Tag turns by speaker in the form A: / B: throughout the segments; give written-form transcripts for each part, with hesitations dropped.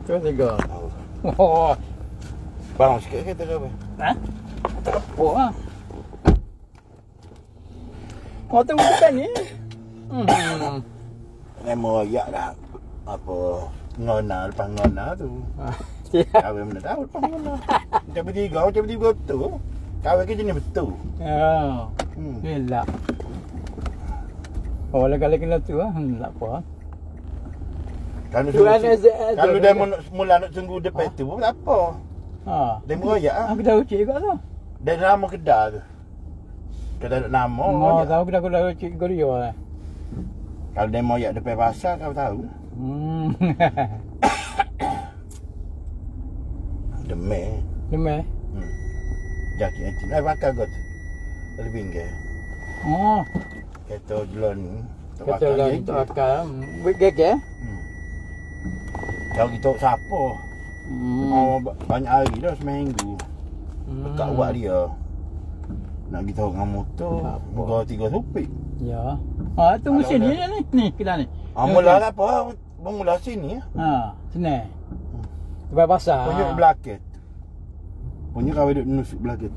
A: 3.
B: Oh.
A: Oh.
B: Bang sikit kereta ke apa?
A: Ha? Tak apa lah. Kau tunggu bukan ni?
B: Nemo ayak dah. Apa ngona lepas ngona tu. Kahwin mana tahu lepas ngona. Macam tiga betul. Kahwin ke jenis betul.
A: Ya. Elak. Oh, kalau kena tu ah, tak apa.
B: Kalau dia mula nak tunggu depan tu pun tak apa.
A: Ha.
B: Dia ayak ah.
A: Aku dah ucik juga tu.
B: Dia nama kedai tu. Kedai nama.
A: Oh, tahu aku dah ucik kau dia lah.
B: Kalau dia ayak depan pasar kau tahu. Demai.
A: Demai.
B: Jaket nanti. Pakai kau tu. Dari pinggir.
A: Oh.
B: Kereta gelon ni.
A: Kereta gelon tu akal. Gek.
B: Kalau kita siapa? Banyak hari dah seminggu. Dekat buat dia. Nak kita orang motor. Muka 3 supik.
A: Ya. Tu mesin ni ni. Ni kedai ni.
B: Mula apa? Mula sini.
A: Sini. Tempat pasar.
B: Punya belakang. Punya kau duduk nusuk belakang.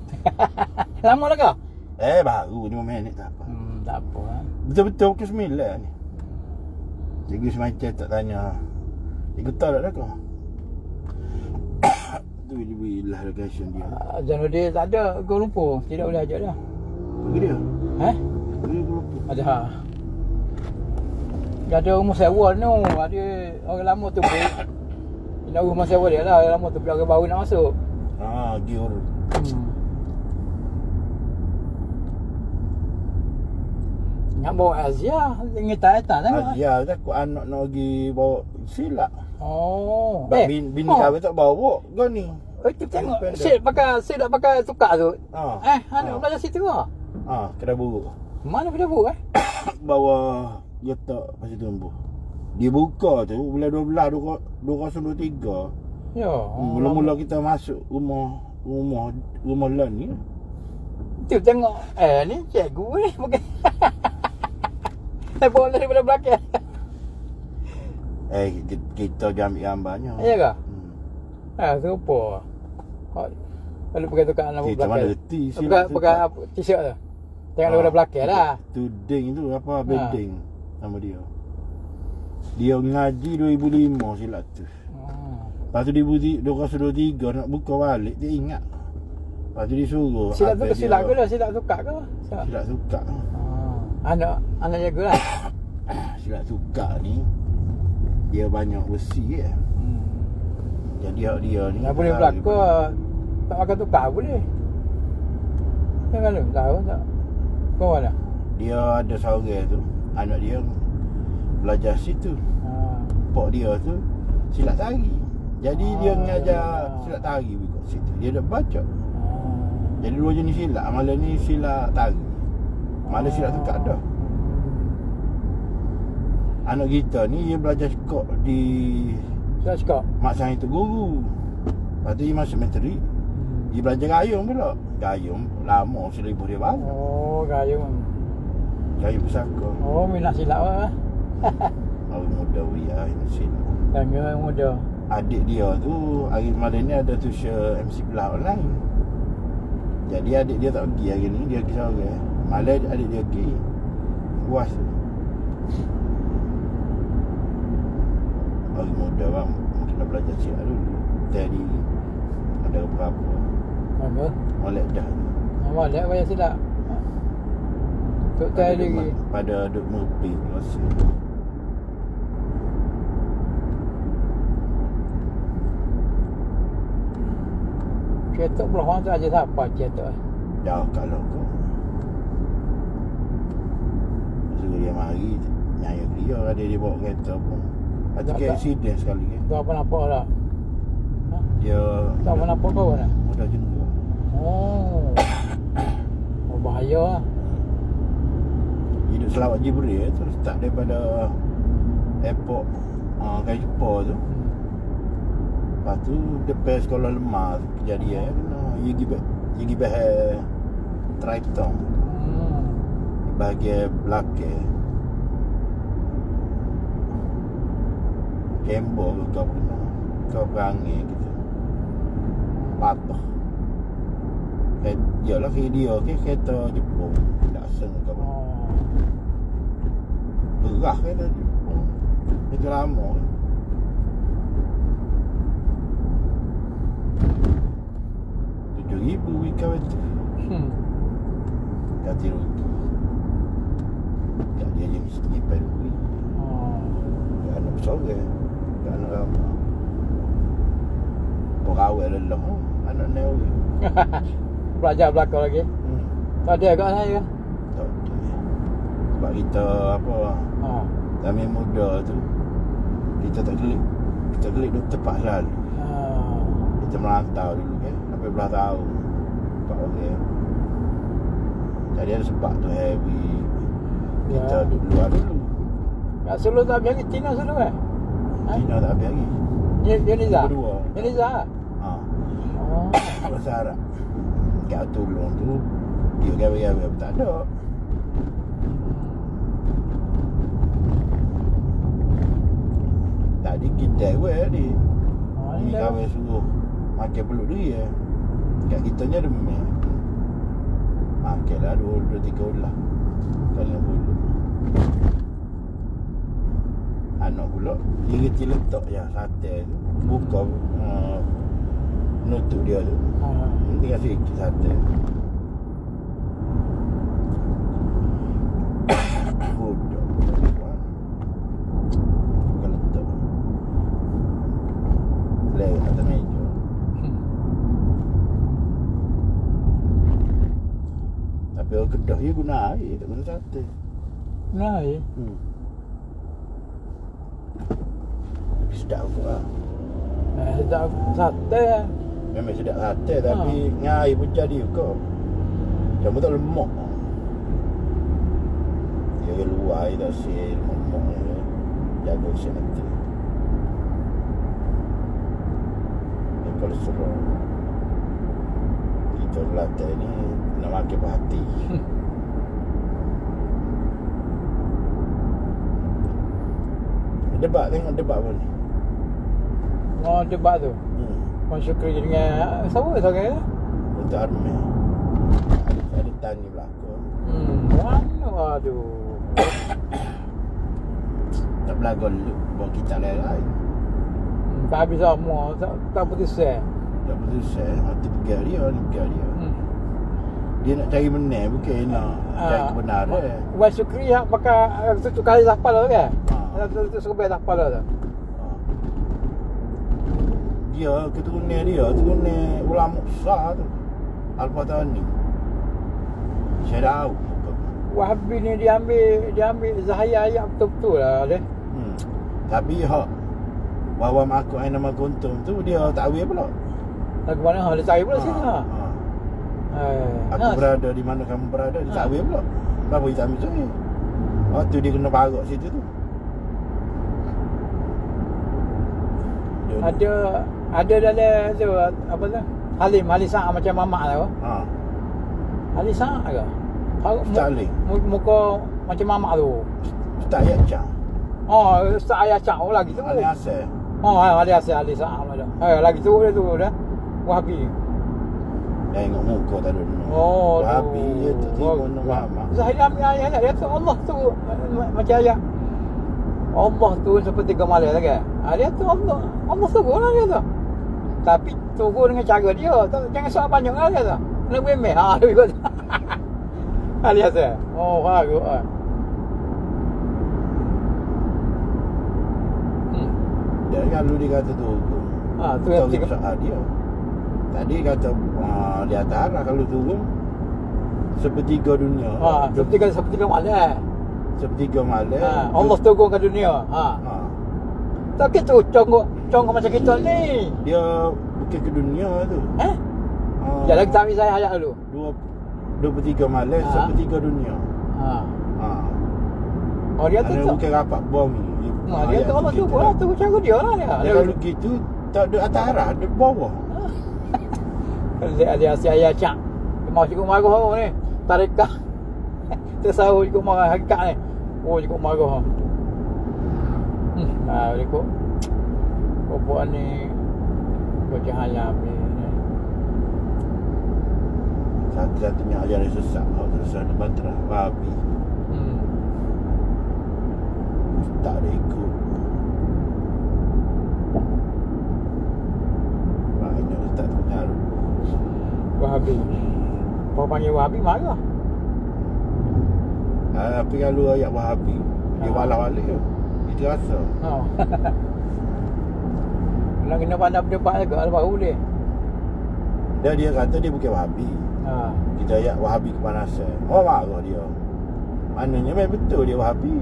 A: Lama dah kau?
B: Baru 5 minit tak apa.
A: Tak apa.
B: Betul-betul ke 9 ni. Cikgu semacam tak tanya. Cikgu tahu tak kau? Tu bila location dia.
A: Jangan dia tak ada Kuala Lumpur. Tidak boleh ajak dia.
B: Pergi dia? Pergi Kuala Lumpur.
A: Ada. Dia ada rumah sewa ni. Ada orang lama tu beri. Dia nak rumah sewa dia lah. Orang lama tu beri orang baru nak masuk.
B: Giur.
A: Nak bawa Azia, ingin tak tengok.
B: Azia takut anak nak pergi bawa silap.
A: Oh.
B: Bini kahwin tak bawa kau ni.
A: Kita tengok. Sid tak pakai tukar tu. Anak belajar situ lah.
B: Kedai buruk.
A: Mana kedai buruk
B: Bawah Getak Pasir Tumbuh. Dia buka tu bulan 12 2023.
A: Ya.
B: Mula-mula kita masuk rumah lan ni.
A: Tu tengok ni cikgu ni bukan. Tak boleh daripada belakang.
B: Kita ambil gambarnya.
A: Ya ke? Serupa. Kalau pakai tukar anak belakang.
B: Kita mana reti
A: pakai t-shirt tu. Tengok daripada belakang lah.
B: Tuding tu apa bedding nama dia. Dia ngaji 2005 silap tu. Lepas tu 2023 nak buka balik dia ingat. Lepas tu dia suruh.
A: Silap ke dah? Silap tukar ke?
B: Silap tukar.
A: Anak jaga lah.
B: Silap tukar ni dia banyak besi Jadi dia ni
A: tak boleh belakang. Tak pakai tukar boleh. Jangan lu tahu tak. Kau mana?
B: Dia ada seorang tu, anak dia belajar situ. Pak dia tu silat tari. Jadi dia mengajar silat tari kat situ. Dia dah baca. Jadi dua jenis silat. Malah ni silat tari. Malah silat tukar dah. Anak kita ni dia belajar skok di
A: silat skok.
B: Mak saya tu guru. Lepas tu dia masuk matrik. Dia belajar gayung pula. Gayung lama seribu dia baru.
A: Oh, gayung.
B: Gayung pusaka.
A: Oh, minat silat lah.
B: Orang muda Wiyah ini silap.
A: Yang muda.
B: Adik dia tu hari malam ni ada tuition MC Belah online. Jadi adik dia tak pergi hari ni, dia pergi seorang. Malam adik dia pergi. Puas tu. Orang muda bang, mungkin nak belajar silat dulu. Jadi ada apa-apa. Molek dah.
A: Molek banyak silat. Tok tai lagi.
B: Pada duk merpik rasa.
A: Cetok belah tu aja siapa cetok.
B: Dah kalau kau. Suruh dia mari nyaya dia ada dia bawa kereta pun. Ada ke accident sekali ke.
A: Kau apa nampak dah?
B: Dia
A: tak apa nampak kau dah.
B: Mudah juga.
A: Oh, bahaya lah.
B: Hidup Selawat Jibril terus start daripada airport Kajipur tu. Lepas tu depan sekolah lemah kejadian dia pergi bahas Triton bahagian belakang Kembo ke kau pernah ke perangai gitu. Patah. Yalah dia kereta Jepun. Tak seng ke apa. Berah kereta Jepun. Itu lama. 7,000 ikan itu. Ganti rugi. Tak dia je mesti nyimpan rugi. Tak nak bersorang. Tak nak ramah. Perawai lelah. Anak ni orang.
A: Belajar belakang lagi. Tak ada kat saya.
B: Tak ada. Sebab kita apa, kami muda tu, kita tak gelik duk tepat selalu. Kita merantau dulu kan, 18 tahun. 4 orang. Jadi ada sebab tu heavy. Kita duduk luar dulu.
A: Kat Solo tak habis lagi, Tina Solo kan?
B: Tina tak habis lagi.
A: Yuniza?
B: Berdua.
A: Yuniza?
B: Bahasa Arab. Kat tolong tu, dia gawe-gawe pun tak ada. Tadi kita ni. Ni kawan suruh makan peluk dia. Kat kitanya demam. Makanlah 2-3 ulang. Kali peluk. Anak pula dia reti letak je sate tu. Buka nutup dia tu. Tinggal sikit sate. Budak. Bukan letak. Lagi atas meja. Tapi orang Kedah dia guna air, tak guna sate.
A: Guna air?
B: Sedap pula.
A: Sedap sate.
B: Memang sedap sate tapi ngai pun jadi juga. Cuma tak lemak. Dia luar dia tak si lemak ni. Jaga usia nanti. Yang kolesterol. Kita latih ni nak makan berhati. Debat, tengok debat apa ni?
A: Debat tu? Puan Syukri dengan siapa seorang?
B: Untuk Army. Ada tanya belakang.
A: Mana aduh.
B: Tak belakang dulu. Buat kita lain-lain.
A: Tak habis semua. Tak putus eh.
B: Tak putus eh. Hati pegang dia. Dia nak cari benar. Bukan nak cari kebenaran.
A: Puan Syukri yang pakai tutup kali lapal tu kan? Tutup serbai lapal tu. Dia keturunan dia ulama besar tu. Al-Fatani. Saya tahu. Wahabi ni dia ambil Zahaya ayat betul-betul lah dia.
B: Tapi hak bawa makuk aina makuntum tu dia tak tahu pula.
A: Tak ke mana dia cari pula sini lah.
B: Aku berada di mana kamu berada, dia tak tahu pula. Kenapa dia tak ambil saya? Waktu dia kena parok situ tu.
A: Ada dalam tu apa tu? Halim Sa'ah macam mamak tu. Halim Sa'ah ke?
B: Saling.
A: Muka macam mamak tu.
B: Ustaz ayat cang.
A: Ustaz ayat cang lagi tu.
B: Ali Asal.
A: Ali Asal Ali Sa'ah tu. Lagi tu dia tu dah. Wahabi.
B: Tengok muka tak ada. Wahabi dia tu tengok nama.
A: Zahir ambil ayat dia tu Allah tu macam ayat. Allah tu seperti gemalan kan. Dia tu Allah suruh lah dia tu. Tapi suruh dengan cara dia. Jangan soal banyak lah dia tu. Kena beremeh. Dia ikut. Alias eh. Bagus ah.
B: Dia kalau dia kata tu.
A: Tu yang
B: soal dia. Tadi kata di atas kalau turun sepertiga dunia.
A: Sepertiga malam.
B: Sepertiga malam.
A: Allah turun ke dunia. Tak gitu congok macam kita ni.
B: Dia bukan ke dunia tu.
A: Jangan kita ambil saya ayat dulu.
B: 23 malam sepertiga dunia.
A: Dia tu
B: bukan rapat bumi.
A: Dia tu Allah turun lah. Tu cara dia lah dia.
B: Kalau gitu tak ada atas arah, ada bawah.
A: Dia asyik ayat cak. Mau cukup marah orang ni. Tarikah. Tersahur cukup marah hakikat ni. Cukup marah. Ikut Buat ni bercahaya ni.
B: Satu-satunya ajaran sesat Terus Batra Wahabi. Tak ada ikut. Banyak ustaz tu pengaruh.
A: Wahabi. Kau panggil Wahabi marah.
B: Tapi kalau ayat Wahabi dia walau balik tu. Dia terasa.
A: Nak kena pandai berdebat juga baru dia.
B: Dia kata dia bukan Wahabi. Kita ayat Wahabi kepanasan. Orang marah dia. Maknanya memang betul dia Wahabi.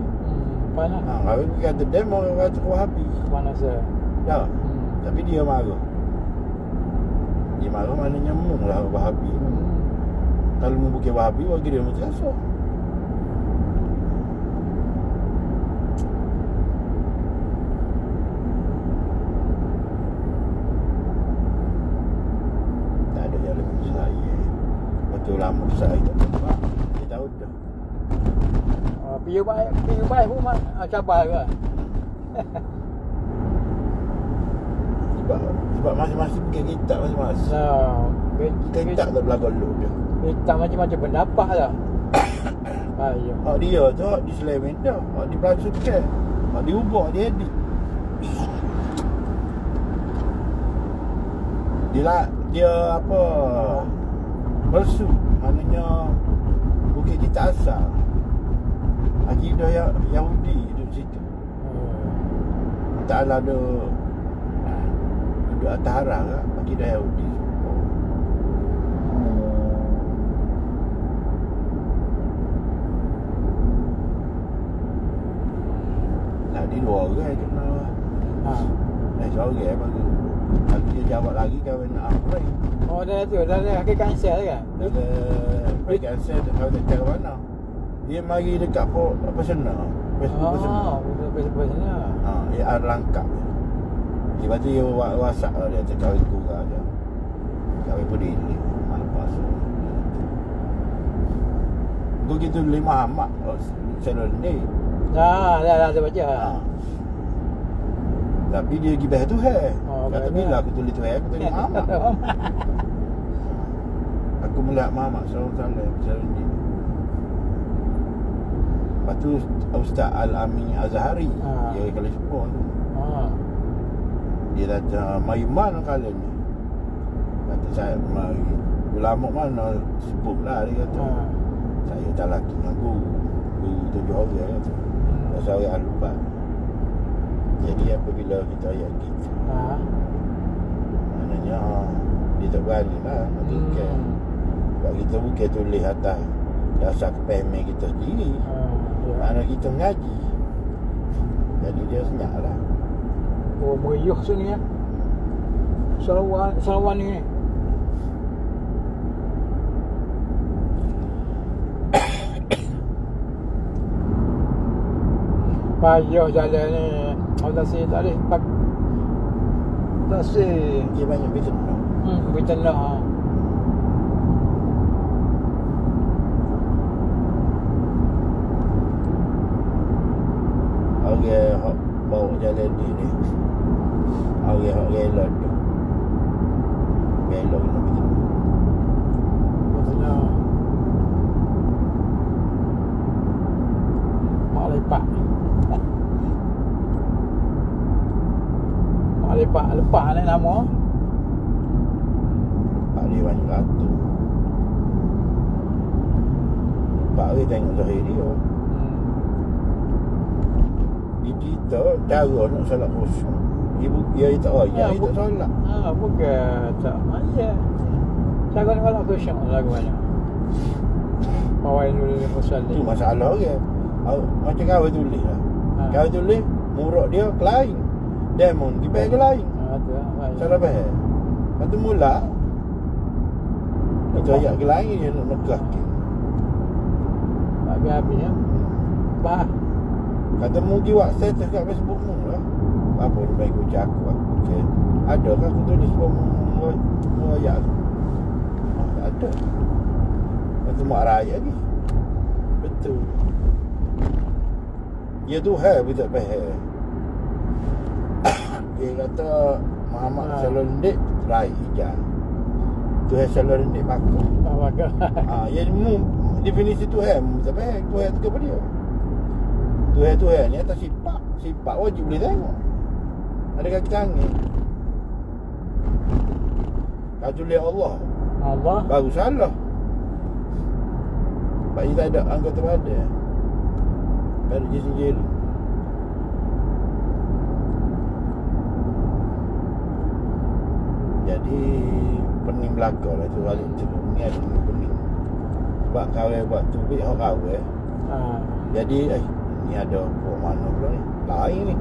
A: Panas.
B: Kalau dia kata demo orang kata Wahabi.
A: Kepanasan.
B: Ya. Tapi dia marah. Dia marah maknanya mung lah Wahabi. Kalau mu bukan Wahabi, bagi dia mesti rasa. Tak ada yang lebih saya. Betul lama saya tak nampak. Dia tahu dah.
A: Piu baik pun cabar ke?
B: Sebab masing-masing bikin kitab masing-masing. Kitab tak belakang lu je.
A: Kitab macam-macam pendapat lah. Ayo.
B: Dia tu di selain dah. Di pelansukan. Diubah, dia edit. Dia apa? Palsu. Maknanya bukan kitab asal. Akidah Yahudi duduk situ. Tak ada duduk atas harang lah. Akidah Yahudi. Nak di luar orang kena. Seorang bagus. Kalau dia jawab lagi kahwin nak apa.
A: Dah tu. Dah ada cancel kan?
B: Dah cancel. Kalau tak cakap mana. Dia mari dekat personal. Facebook personal.
A: Personal.
B: Dia ada langkap. Lepas tu dia WhatsApp lah. Dia cakap kahwin kurang je. Kahwin pun dia lepas. Kau gitu 5 amat. Salon ni.
A: Dah saya baca.
B: Tapi dia gibah tu kata bila aku tulis tu aku tulis Muhammad. Aku melihat Muhammad SAW ni. Lepas tu Ustaz Al-Amin Azhari. Dia kalau sepuluh tu. Dia datang Maiman kali ni. Kata saya mari ulama mana sebut lah dia kata. Saya tak laki dengan guru 7 orang kata. Saya lupa. Jadi apabila kita ayat gitu, maknanya dia tak berani lah ketika sebab kita bukan tulis atas dasar kepahaman kita sendiri. Mana kita mengaji. Jadi dia senyap lah.
A: Oh, meriuh sini ya. Salawan ni. Payah jalan ni. Allah si tak boleh. Tak si.
B: Dia banyak fitnah.
A: Fitnah.
B: Orang bawa jalan ni. Orang gelak tu. Belok nak fitnah.
A: Fitnah. Mak lepak. Lepas ni nama
B: Pak dia banyak ratu. Pak dia tengok zahir dia. Dia cerita cara nak solat khusyuk. Dia tak raya, dia tak solat.
A: Bukan tak raya. Cara nak solat khusyuk lagu banyak. Pawai dulu dia pasal ni.
B: Tu masalah dia. Macam kau tulis lah. Kau tulis murak dia lain. Demon pergi ke lain. Salah faham. Lepas tu mula kita ayat ke lain dia nak nekah ke.
A: Habis ya. Bah.
B: Kata mu pergi WhatsApp dekat Facebook mu lah. Apa dia bagi ucap aku. Okay. Ada kan aku tulis mu ayat tu. Tak ada. Lepas tu mak raya ni. Betul. Dia tu betul faham. Dia kata Muhammad Sallallahu Alaihi terakhir hijab. Tuhan Sallallahu Alaihi pakar. Ya definisi Tuhan sampai Tuhan tu kepada dia. Tuhan ni atas sifat wajib boleh tengok. Ada kaki tangan. Kalau tulis Allah baru salah. Sebab dia tak ada anggota badan. Baru je sendiri. Jadi pening belakang lah tu balik tu. Ni ada pening. Sebab kawan buat tu bik orang kawan. Jadi ni ada buat mana pula ni. Lain ni.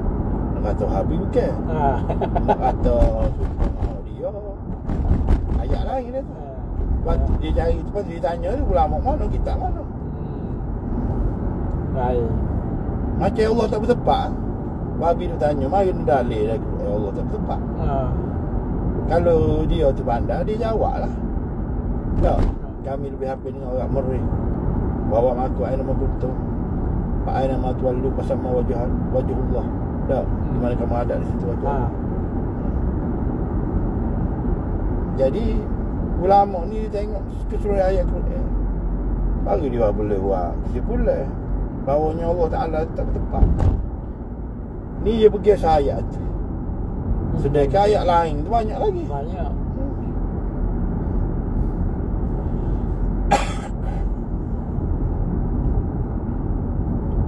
B: Nak kata Habib bukan. Nak kata dia. Ayat lain dia tu. Lepas tu dia cari tu. Lepas tu dia tanya tu ulama mana, kitab mana.
A: Baik.
B: Macam Allah tak bertepat. Habib tu tanya, mari ni dalil lagi Allah tak bertepat. Kalau dia tu pandai, dia jawab lah. Tak, kami lebih happy dengan orang Merih. Bawa maku air nama betul. Pak air nama tuan lu pasal wajah Allah. Tak, di mana kamu ada di situ wajah Allah. Jadi ulama ni dia tengok keseluruhan ayat Quran. Baru dia boleh buat kesimpulan bahawanya Allah Ta'ala tak bertepat. Ni dia pergi ayat tu. Sedangkan ayat lain tu banyak lagi.
A: Banyak.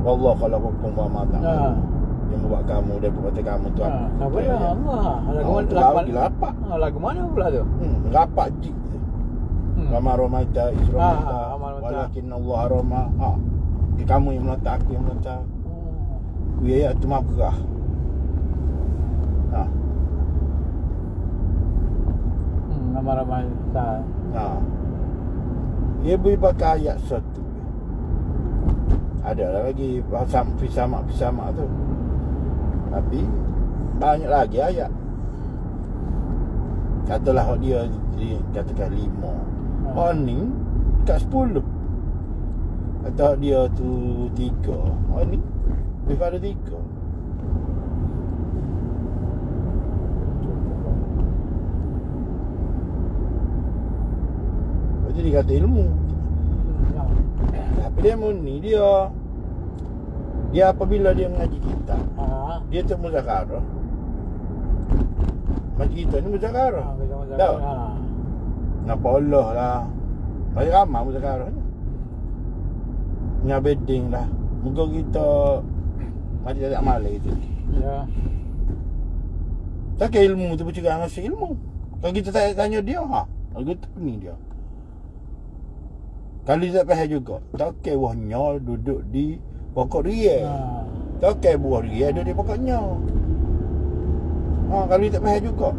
B: Allah kalau hukum wa mata. Yang membuat kamu dan perbuatan kamu tu apa?
A: Siapa ya Allah?
B: Lapak.
A: Lagu mana pula tu?
B: Lapak jik. Rama Romaita Isra'ita walakin Allah Roma. Kamu yang meletak, aku yang meletak. Ayat tu makrah.
A: Ramai-ramai tak.
B: Dia boleh pakai ayat satu. Ada lagi Fisamak tu. Tapi banyak lagi ayat. Katalah dia katakan 5. Ni kat 10. Atau dia tu 3. Ni lebih pada 3. Jadi dia kata ilmu. Tapi dia ni dia apabila dia mengaji kitab, dia tak muzakarah. Macam kita ni muzakarah. Tak. Ngapa Allah lah. Banyak ramai muzakarahnya. Ngabeding lah. Muka kita macam tak malai tu.
A: Ya.
B: Tak ilmu tu bercakap dengan ilmu. Kalau kita tanya dia, kalau kita pening dia. Kalau dia tak faham juga, tak buahnya duduk di pokok ria. Tak buah ria duduk di pokoknya. Kalau dia tak faham juga.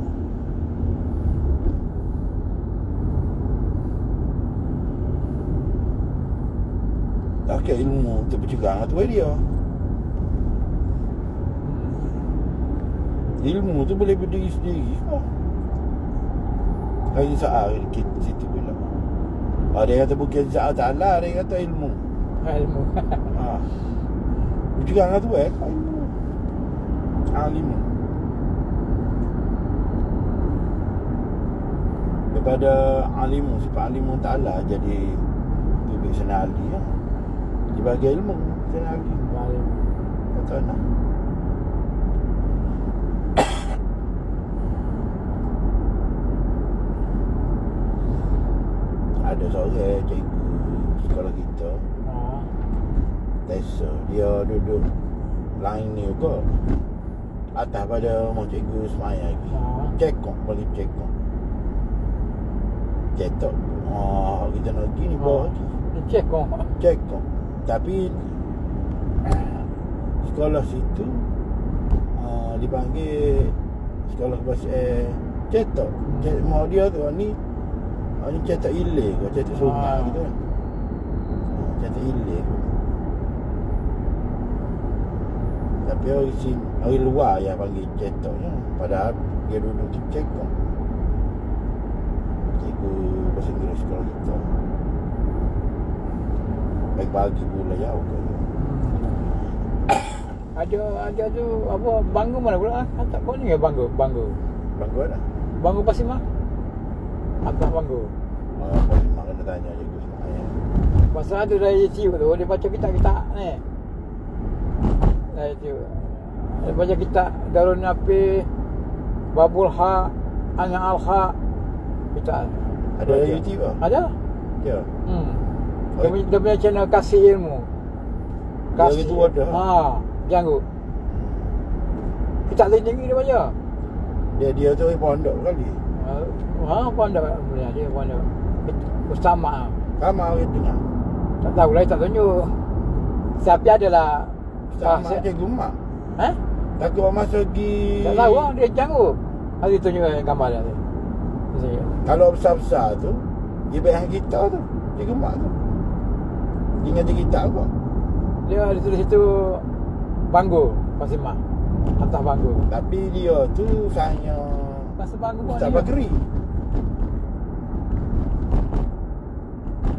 B: Tak ilmu tu bercakap dengan dia. Ilmu tu boleh berdiri sendiri. Hari saat kita situ pula. Dia kata bukan zat Ta'ala, dia kata ilmu.
A: Ilmu.
B: Bercakap dengan tu ilmu. Ilmu. Daripada alimu, sifat alimu Ta'ala jadi tubik senali. Dibagi ilmu senali. Kata nak. Ada seorang cikgu sekolah kita, Tessa, dia duduk lain ni juga atas pada rumah cikgu semaya lagi. Cekong, paling cekong. Cetok. Kita nak pergi ni bawah lagi. Cekong. Tapi sekolah situ dipanggil sekolah bahasa cetok. Mau dia tu ni ni cetak ilik ke, cetak sungai gitu. Cetak ilik. Tapi orang luar yang panggil cetaknya. Padahal dia duduk di cekong. Cikgu bahasa Inggeris sekolah kita. Baik pagi pula jauh ke.
A: Ada tu apa Banggu mana pula? Tak kau ni ke Banggu?
B: Banggu dah.
A: Banggu Pasimah. Atas Banggu.
B: Pasimah kena tanya je Gus Ismail.
A: Pasal ada dari YouTube tu dia baca kitab-kitab ni. Dari YouTube. Dia baca kitab Darun Nafi, Babul Haq, Anya Al-Haq. Kitab.
B: Ada dari YouTube ke?
A: Ada.
B: Ya.
A: Dia punya channel Kasih Ilmu.
B: Kasih itu ada.
A: Janggut. Kitab tinggi dia baca.
B: Dia tu pondok kali.
A: Pondok punya dia pondok. Ustaz Mak.
B: Sama orang dengar.
A: Tak tahu lah, tak tunjuk. Tapi adalah
B: Sama cikgu mak. Takut masuk pergi.
A: Tak tahu lah, dia janggut. Hari tunjuk gambar dia tu.
B: Kalau besar-besar tu, dia baik dengan kita tu. Cikgu mak tu. Dia ngaji kita apa?
A: Dia ada tulis situ Banggu Pasimah. Atas Banggu.
B: Tapi dia tu saya
A: Pasal Banggu pun
B: Ustaz Bakri.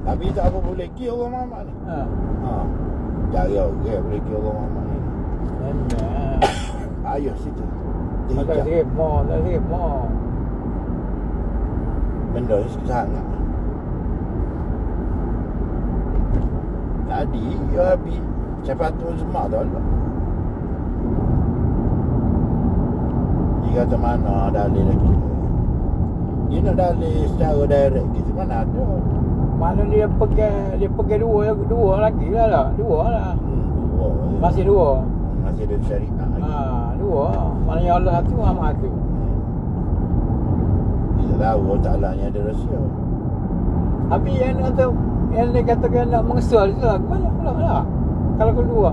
B: Tapi tak apa boleh kira orang mamak ni. Cari orang boleh kira orang mamak ni. Ayuh situ. Dia
A: tak sikit more.
B: Benda ni sangat. Tadi dia habis siapa tu semak tu lah. Dia kata mana dalil lagi. Dia nak dalil secara direct gitu mana ada.
A: Mana dia pergi dua lagi lah. Dua lah. Masih dua.
B: Masih ada syariah lagi.
A: Dua. Mana yang Allah satu, Muhammad satu.
B: Dia tahu Allah Ta'ala ni ada rahsia.
A: Tapi yang dia katakan nak mengesal tu lah, mana pula lah. Kalau kedua,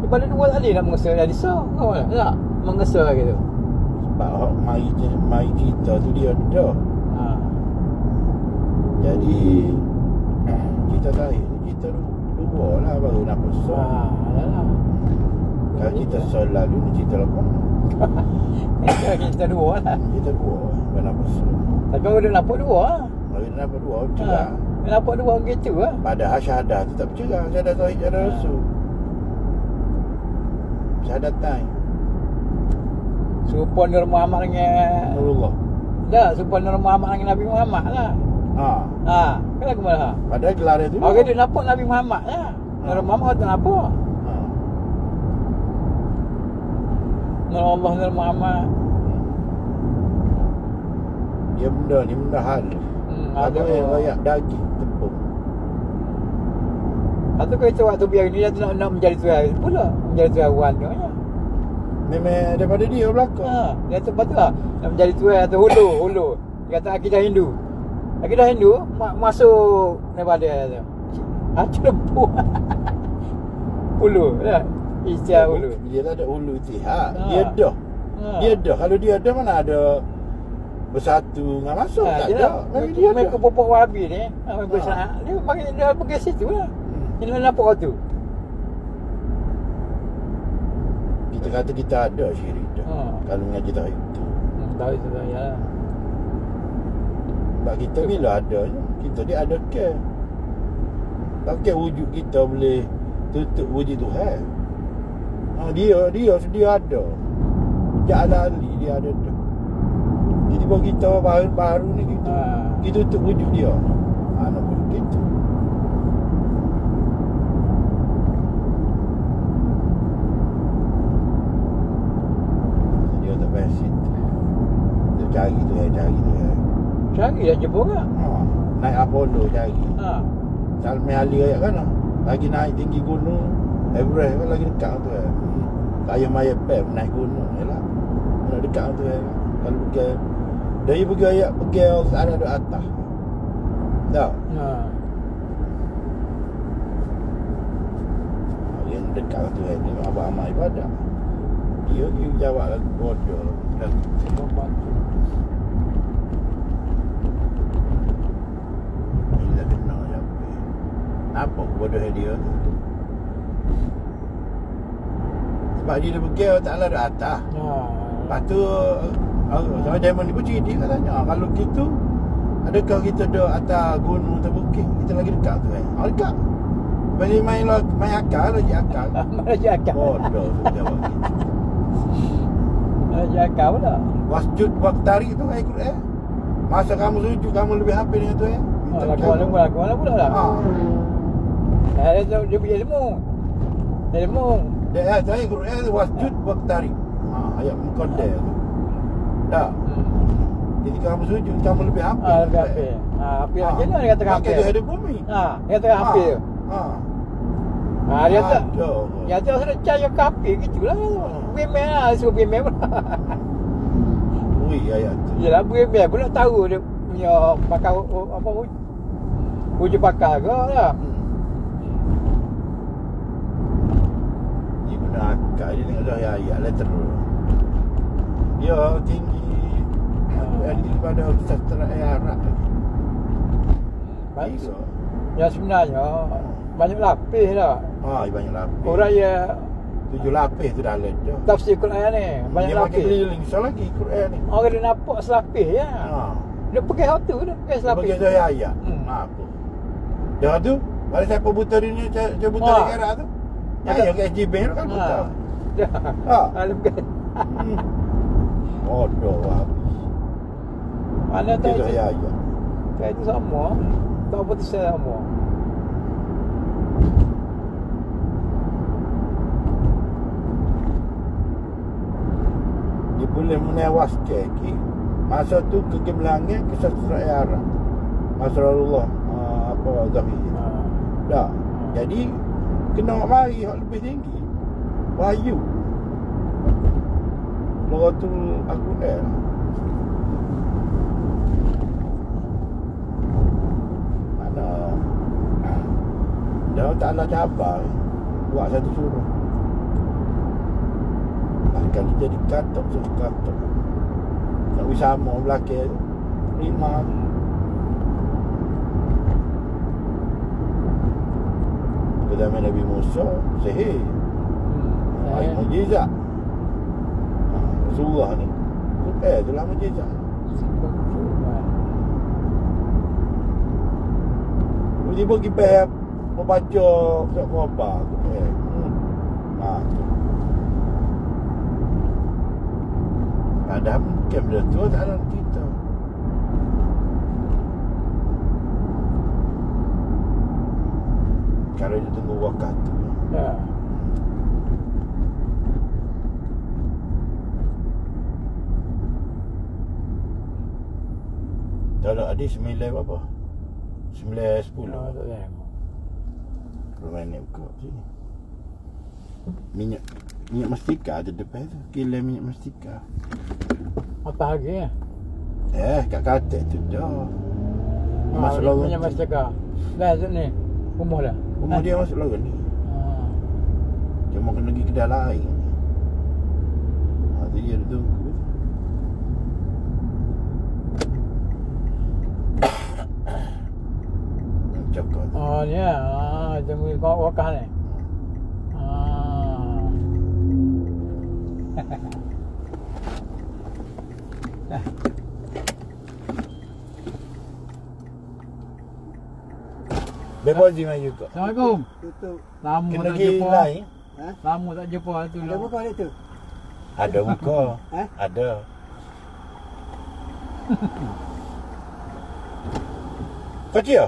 A: daripada dua tadi nak mengesal, dah disah. Kau tak mengesal gitu.
B: Sebab mari kita tu dia ada. Jadi kita tahu kita dua lah baru nak besar. Kalau kita solat dulu kita lepas.
A: Kita dua lah.
B: Kita dua baru nak besar.
A: Tapi baru dia nampak dua lah.
B: Baru dia nampak dua cerah.
A: Dia nampak dua gitu lah.
B: Padahal syahadah tu tak bercerah. Syahadah tauhid syahadah rasul. Syahadah time.
A: Serupa Nur Muhammad dengan
B: Nurullah.
A: dah, serupa Nur Muhammad dengan Nabi Muhammad lah. Kan lagu mana?
B: Padahal gelar dia tu.
A: Orang dia nampak Nabi Muhammad lah. Nur Muhammad tak nampak. Nur Allah, Nur Muhammad.
B: Dia benda ni benda hal. Ada yang rakyat daging tepung.
A: Atau kau waktu biar ni dia nak menjadi tuan pula. Menjadi tuan tu ya.
B: Memang daripada dia belakang.
A: Dia tu patut lah nak menjadi tuan atau hulu. Dia kata akidah Hindu. Akidah Hindu masuk daripada dia tu. Celembu. Hulu tak? Istilah hulu.
B: Dia tak ada hulu tihak. Dia dah. Dia dah. Kalau dia ada mana ada bersatu dengan masuk tak ada.
A: Memang dia ada. Kepopak Wahabi ni dia bagi dia pergi situ lah. Dia nampak kau tu.
B: Kita kata kita ada syirik dah. Kalau mengaji tauhid tu.
A: Tauhid tu ya.
B: Sebab kita bila ada kita dia ada care. Pakai wujud kita boleh tutup wujud Tuhan. Dia sedia ada. Jalali dia ada tu. Jadi bagi kita baru ni gitu. Kita tutup wujud dia. Nak boleh gitu. Dia tak payah dia cari tu
A: Cari dah jemput ke?
B: Naik Apollo cari. Salmi Ali ayat kan. Lagi naik tinggi gunung Everest kan lagi dekat tu kan. Tak payah mayat pep naik gunung jelah. Nak dekat tu kan. Kalau pergi dari pergi ayat pergi ada atas. Tak? Yang dekat tu kan dia abang amal ibadah. Dia jawab lagu bodoh. Dia kena jawab. Apa bodoh dia tu? Sebab dia dah pergi Allah Ta'ala dah atas. Lepas tu sama Diamond ni pun cerita katanya kalau gitu adakah kita dah atas gunung atau bukit kita lagi dekat tu kan? Dekat. Bagi main akal, logik akal.
A: Logik akal.
B: Bodoh tu jawab gitu.
A: Logik akal pula.
B: Wasjud waqtari tu ayat Quran. Masa kamu sujud, kamu lebih hafal dengan tu
A: Lagu mana pula lah. Dia punya ilmu.
B: Dia ayat Quran tu wasjud waqtari. Ayat muqaddas tu. Tak. Jadi kamu sujud, kamu lebih hafal.
A: Lebih hafal. Hafal macam mana dia kata hafal?
B: Pakai tu ada bumi.
A: Dia kata hafal tu. Dia kata ya tu sudah cari hafal gitulah. Bemel lah, suruh bemel pula.
B: Ui ayat tu.
A: Yalah bemel pula tahu dia punya pakar apa wujud pakar ke lah.
B: Dia guna akal, dia tengok dah ayat letter. Dia tinggi. Daripada sastra Arab.
A: Baik. Ya sebenarnya banyak lapis lah.
B: Banyak lapis.
A: Orang ya
B: 7 lapis tu dah ada.
A: tafsir Quran ni banyak
B: dia
A: lapis.
B: Dia pakai keliling so lagi Quran ni.
A: Orang dia nampak selapis ya. Dia pakai satu dia pakai selapis.
B: Pakai saya ayat. Apa? Dah tu, kalau siapa buta dunia dia buta di Arab tu. Yang ke SGB tu kan buta.
A: Lebih.
B: Bodoh habis.
A: Mana tak
B: itu ayat.
A: Tak itu sama. Tak apa tu sama.
B: Dia boleh menewas kaki. Masa tu kegemelangan ke sastra Arab. Masrullah apa Zahir. Dah. Jadi kena mari hak lebih tinggi. Wahyu. Lughatul Al-Quran. Mana dah tak ada cabar. Buat satu suruh. Kali jadi katok sekatok. Tak bisa sama belakang tu. 5 pada zaman Nabi Musa sihir. Ayat mujizat. Surah ni itulah mujizat. Tiba-tiba kita membaca surat khabar. Tu ada mungkin benda tu tak ada kita. Kalau dia tunggu waktu tu.
A: Ya.
B: Kalau ada 9 berapa? 9.10.
A: Tak tahu.
B: Belum main buka sini. Minyak mastika ada depan tu. Kilo minyak mastika.
A: Apa harga ya?
B: Kat katil tu dah. Masuk lorong.
A: Minyak mastika. Dah ni. Rumah dah.
B: Rumah dia masuk lorong ni. Cuma kena pergi kedai lain. Tu dia tunggu. Cakap.
A: Ni ya. Tunggu kau wakah ni.
B: Bebas di mana juga.
A: Assalamualaikum.
C: Tutup.
A: Lama
B: Kena
A: tak
B: pergi
A: jumpa.
B: lain.
A: Lama tak jumpa tu
C: Ada
A: lah.
C: buka dia tu?
B: Ada muka. Ada. Kecil ya?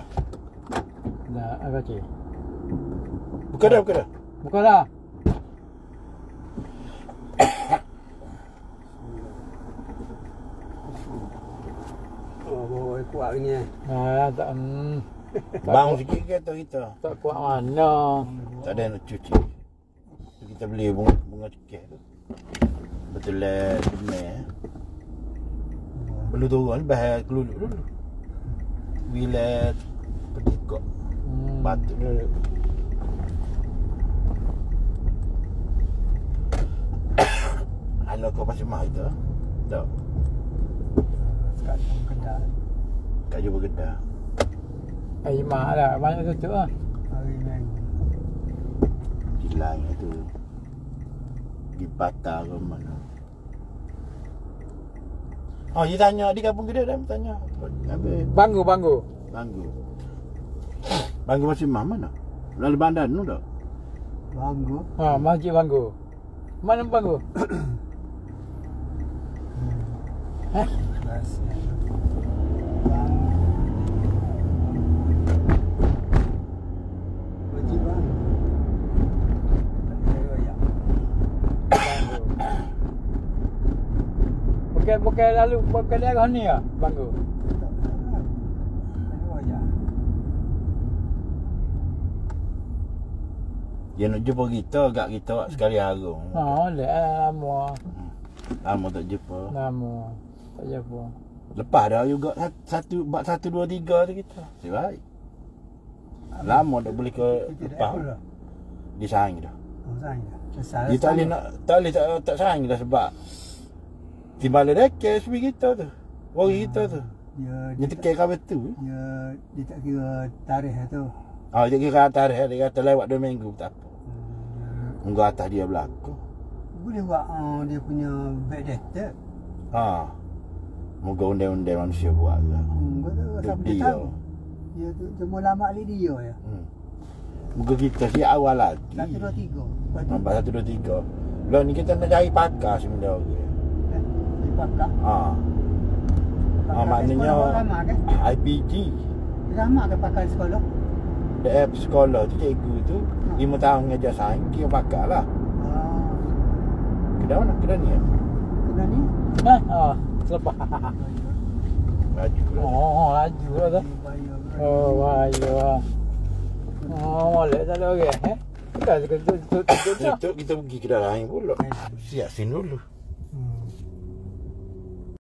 A: Dah agak kecil.
B: Buka dah.
A: Buka dah.
C: Oh, kuat ni.
A: Tak
B: Bang sikit kata kita.
A: tak kuat mana.
B: Tak ada nak cuci. Kita beli bunga cekeh tu. Betul lah demai. Belum turun bahas keluluk dulu. Bila pedikok. Batuk dulu. Anak kau pasal mah itu. Tak.
C: Sekarang kedai.
B: Kat jumpa kedah.
A: Mah lah. Banyak tutup lah.
C: Hari ni.
B: Hilang itu. Di patah ke mana. Oh, dia tanya di kampung kedai dah tanya. Habis
A: Banggu.
B: Banggu masih mah mana? Lalu bandar tu tak?
C: Banggu.
A: Ha, Masjid Banggu. Mana Banggu? Hah?
C: Rasnya. Masjid Banggu.
A: Bukan lalu bukan daerah ni ah, Banggu.
B: Dia nak jumpa kita, agak kita sekali harung.
A: Ha, lama.
B: Lama tak jumpa.
A: Lama. Tak jumpa.
B: Lepas dah juga bab 1 2 3 tu kita. Baik. Lama tak boleh ke lepas. Dia sayang dah.
C: Oh, sayang dah.
B: Dia tak boleh tak sayang dah sebab timbal dia kes kita tu. Orang kita tu. Dia tekek kau betul.
C: Dia tak kira tarikh tu.
B: Ah, dia kira tarikh dia kata lewat 2 minggu tak apa. Munggah atas dia berlaku.
C: Boleh buat dia punya backdated.
B: Ha. Moga undang-undang manusia buat lah.
C: Betul, siapa dia tahu. Dia tu cuma lama ali dia ya.
B: Moga kita siap awal lagi.
C: 1 2 3.
B: Nampak 1 2 3. Lah ni kita nak cari pakar sebenarnya.
C: Pakar.
B: Ha. Maknanya
C: lama kan?
B: IPG.
C: Lama ke pakar sekolah?
B: Dia sekolah tu cikgu tu 5 tahun mengajar sains, kira pakar lah. Kedai mana? Kedai ni?
C: Kedai ni?
A: Ha, selepas.
B: Laju lah.
A: Oh, laju lah tu. Oh, bayu lah. Oh, boleh tak ada orang, Kita
B: kita pergi kedai lain pula. Siap sini dulu.